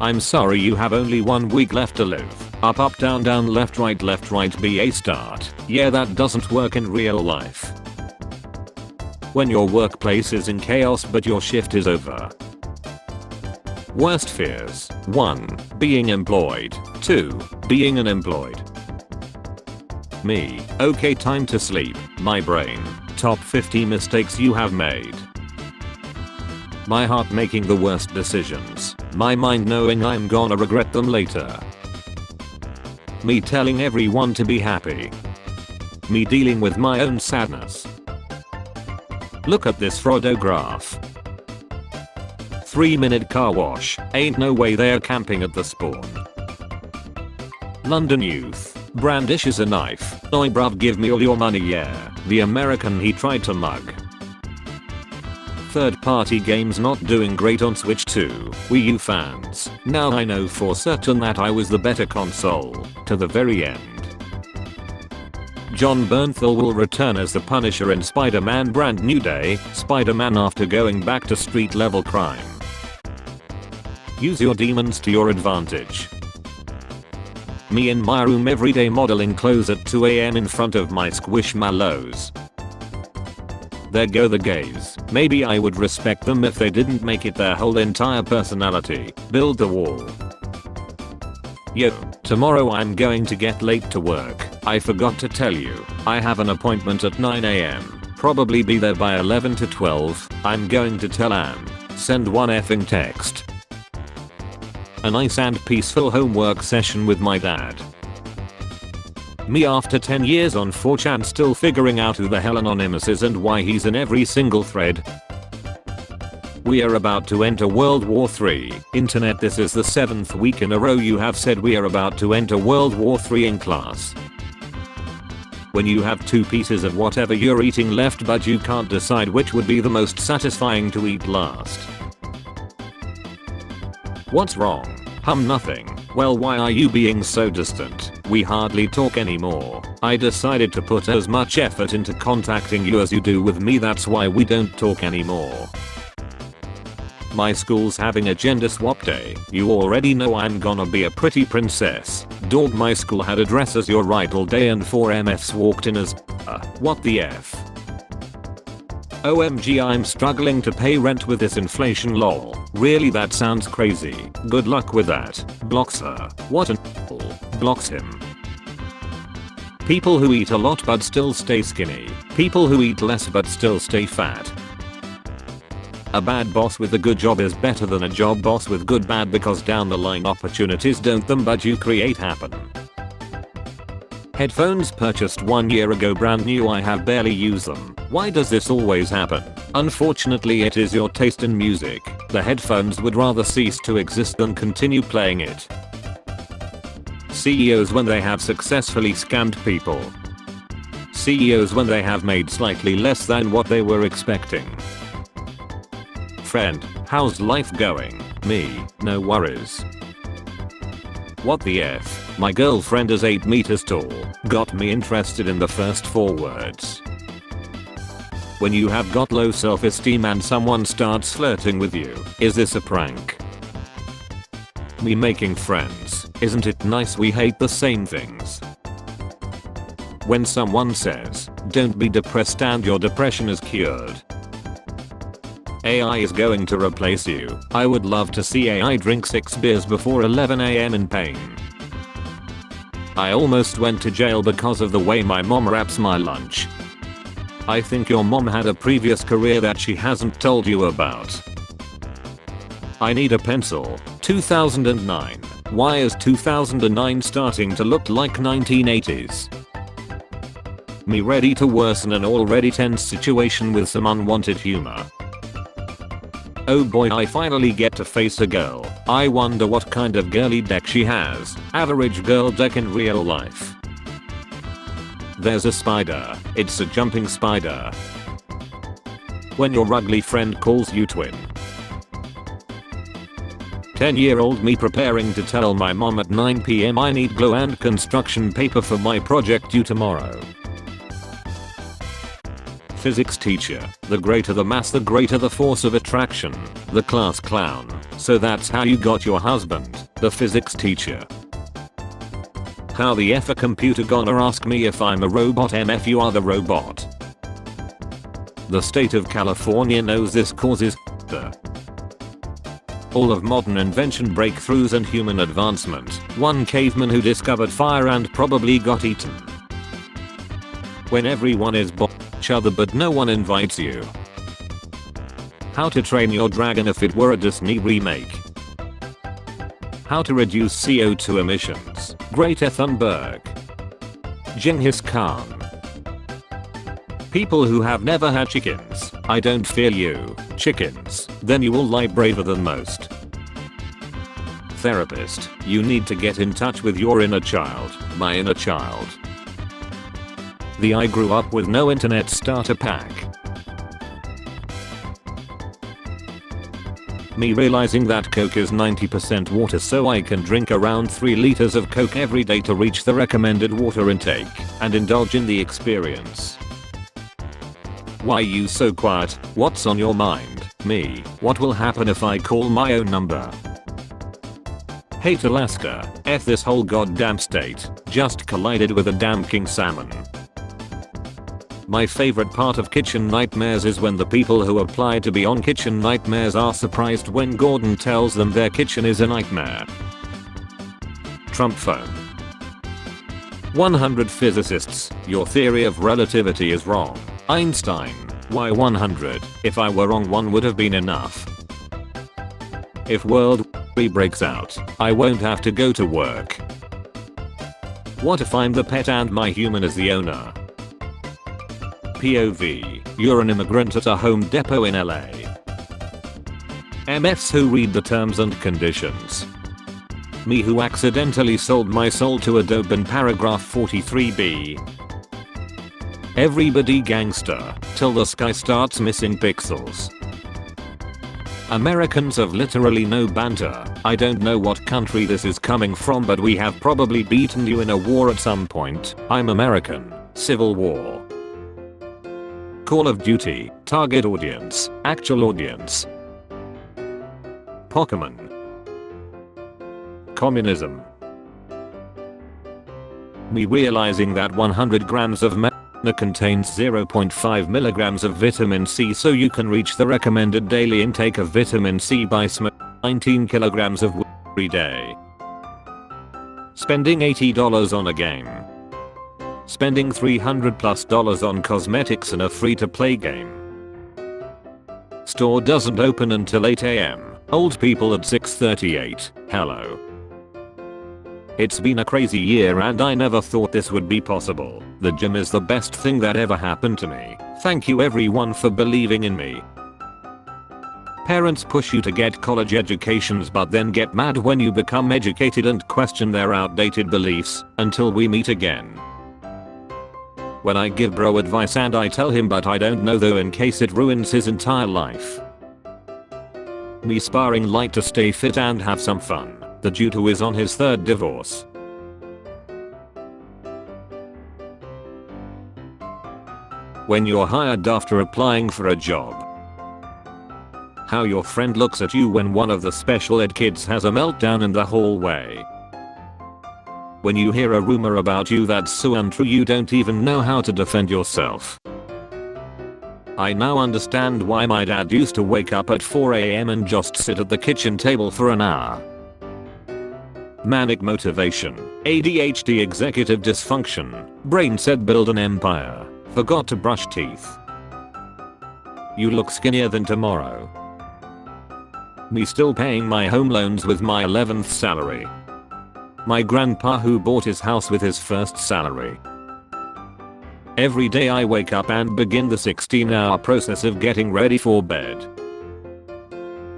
I'm sorry, you have only 1 week left to live. Up up down down left right be a start. Yeah, that doesn't work in real life. When your workplace is in chaos but your shift is over. Worst fears. 1. Being employed. 2. Being unemployed. Me. Okay, time to sleep. My brain. Top 50 mistakes you have made. My heart making the worst decisions. My mind knowing I'm gonna regret them later. Me telling everyone to be happy. Me dealing with my own sadness. Look at this Frodo graph. 3-minute car wash. Ain't no way they're camping at the spawn. London youth. Brandishes a knife. Oi bruv, give me all your money, yeah. The American he tried to mug. Third party games not doing great on Switch 2. Wii U fans. Now I know for certain that I was the better console. To the very end. John Bernthal will return as the Punisher in Spider-Man Brand New Day. Spider-Man after going back to street level crime. Use your demons to your advantage. Me in my room everyday modeling clothes at 2 AM in front of my squishmallows. There go the gays. Maybe I would respect them if they didn't make it their whole entire personality. Build the wall. Yo, tomorrow I'm going to get late to work. I forgot to tell you. I have an appointment at 9 AM. Probably be there by 11 to 12. I'm going to tell Anne. Send one effing text. A nice and peaceful homework session with my dad. Me after 10 years on 4chan still figuring out who the hell Anonymous is and why he's in every single thread. We are about to enter World War III. Internet, this is the 7th week in a row you have said we are about to enter World War III in class. When you have 2 pieces of whatever you're eating left but you can't decide which would be the most satisfying to eat last. What's wrong? Nothing. Well, why are you being so distant? We hardly talk anymore. I decided to put as much effort into contacting you as you do with me, that's why we don't talk anymore. My school's having a gender swap day. You already know I'm gonna be a pretty princess. Dog, my school had a dress as your right all day and 4 MFs walked in as what the F? OMG, I'm struggling to pay rent with this inflation, lol. Really, that sounds crazy. Good luck with that. Blocks her. What an blocks him. People who eat a lot but still stay skinny. People who eat less but still stay fat. A bad boss with a good job is better than a job boss with good bad, because down the line opportunities don't them but you create happen. Headphones purchased 1 year ago, brand new, I have barely used them. Why does this always happen? Unfortunately, it is your taste in music. The headphones would rather cease to exist than continue playing it. CEOs when they have successfully scammed people. CEOs when they have made slightly less than what they were expecting. Friend, how's life going? Me, no worries. What the F? My girlfriend is 8 meters tall. Got me interested in the first 4 words. When you have got low self-esteem and someone starts flirting with you, is this a prank? Me making friends. Isn't it nice we hate the same things? When someone says, don't be depressed and your depression is cured. AI is going to replace you. I would love to see AI drink 6 beers before 11 AM in pain. I almost went to jail because of the way my mom wraps my lunch. I think your mom had a previous career that she hasn't told you about. I need a pencil. 2009. Why is 2009 starting to look like 1980s? Me ready to worsen an already tense situation with some unwanted humor. Oh boy, I finally get to face a girl. I wonder what kind of girly deck she has. Average girl deck in real life. There's a spider. It's a jumping spider. When your ugly friend calls you twin. 10-year-old me preparing to tell my mom at 9 PM I need glue and construction paper for my project due tomorrow. physics teacher. The greater the mass, the greater the force of attraction. The class clown. So that's how you got your husband, the physics teacher. How the F a computer gonna ask me if I'm a robot? MF, you are the robot. The state of California knows this causes all of modern invention, breakthroughs and human advancement. One caveman who discovered fire and probably got eaten. When everyone is each other but no one invites you. How to train your dragon if it were a Disney remake. How to reduce CO2 emissions. Greta Thunberg. Genghis Khan. People who have never had chickens. I don't fear you. Chickens. Then you will lie braver than most. Therapist. You need to get in touch with your inner child. My inner child. I grew up with no internet starter pack. Me realizing that Coke is 90% water, so I can drink around 3 liters of Coke every day to reach the recommended water intake and indulge in the experience. Why you so quiet? What's on your mind? Me. What will happen if I call my own number? Hate Alaska. F this whole goddamn state. Just collided with a damn king salmon. My favorite part of Kitchen Nightmares is when the people who apply to be on Kitchen Nightmares are surprised when Gordon tells them their kitchen is a nightmare. Trump phone. 100 physicists. Your theory of relativity is wrong. Einstein. Why 100? If I were wrong, one would have been enough. If World War breaks out, I won't have to go to work. What if I'm the pet and my human is the owner? POV. You're an immigrant at a Home Depot in LA. MFs who read the terms and conditions. Me who accidentally sold my soul to Adobe in paragraph 43B. Everybody gangster, till the sky starts missing pixels. Americans have literally no banter. I don't know what country this is coming from, but we have probably beaten you in a war at some point. I'm American. Civil War. Call of Duty. Target audience. Actual audience. Pokemon. Communism. Me realizing that 100 grams of marijuana contains 0.5 milligrams of vitamin C, so you can reach the recommended daily intake of vitamin C by smoking 19 kilograms of weed every day. Spending $80 on a game. Spending $300+ on cosmetics in a free-to-play game. Store doesn't open until 8 AM. Old people at 6:38. Hello. It's been a crazy year and I never thought this would be possible. The gym is the best thing that ever happened to me. Thank you everyone for believing in me. Parents push you to get college educations but then get mad when you become educated and question their outdated beliefs. Until we meet again. When I give bro advice and I tell him but I don't know though in case it ruins his entire life. Me sparring light to stay fit and have some fun. The dude who is on his 3rd divorce. When you're hired after applying for a job. How your friend looks at you when one of the special ed kids has a meltdown in the hallway. When you hear a rumor about you that's so untrue you don't even know how to defend yourself. I now understand why my dad used to wake up at 4 AM and just sit at the kitchen table for an hour. Manic motivation. ADHD executive dysfunction. Brain said build an empire. Forgot to brush teeth. You look skinnier than tomorrow. Me still paying my home loans with my 11th salary. My grandpa who bought his house with his first salary. Every day I wake up and begin the 16-hour process of getting ready for bed.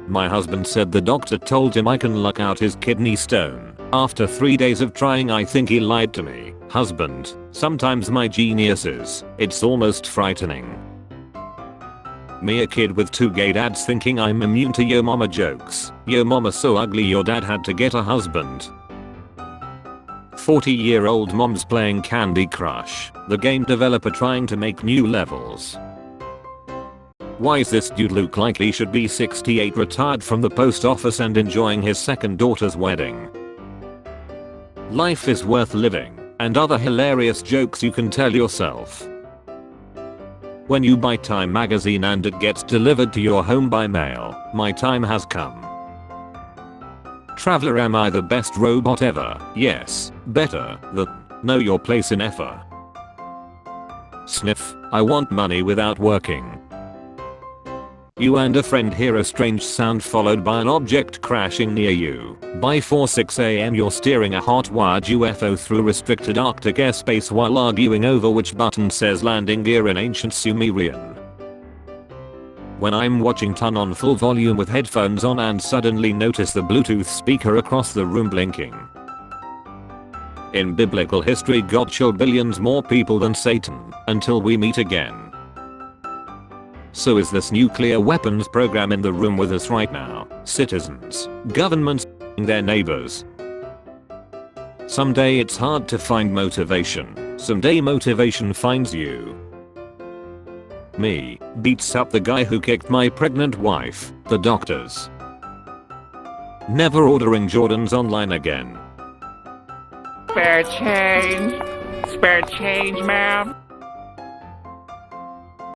My husband said the doctor told him I can luck out his kidney stone. After 3 days of trying I think he lied to me. Husband, sometimes my geniuses, it's almost frightening. Me a kid with 2 gay dads thinking I'm immune to yo mama jokes. Yo mama so ugly your dad had to get a husband. 40-year-old moms playing Candy Crush. The game developer trying to make new levels. Why is this dude look like he should be 68, retired from the post office and enjoying his second daughter's wedding? Life is worth living, and other hilarious jokes you can tell yourself. When you buy Time magazine and it gets delivered to your home by mail, my time has come. Traveler, am I the best robot ever? Yes, better than know your place in EFA. Sniff, I want money without working. You and a friend hear a strange sound followed by an object crashing near you. By 4:06 am you're steering a hot-wired UFO through restricted Arctic airspace while arguing over which button says landing gear in ancient Sumerian. When I'm watching Ton on full volume with headphones on and suddenly notice the Bluetooth speaker across the room blinking. In biblical history, God killed billions more people than Satan, until we meet again. So is this nuclear weapons program in the room with us right now, citizens, governments, their neighbors. Someday it's hard to find motivation, someday motivation finds you. Me beats up the guy who kicked my pregnant wife, the doctors. Never ordering Jordans online again. Spare change, ma'am.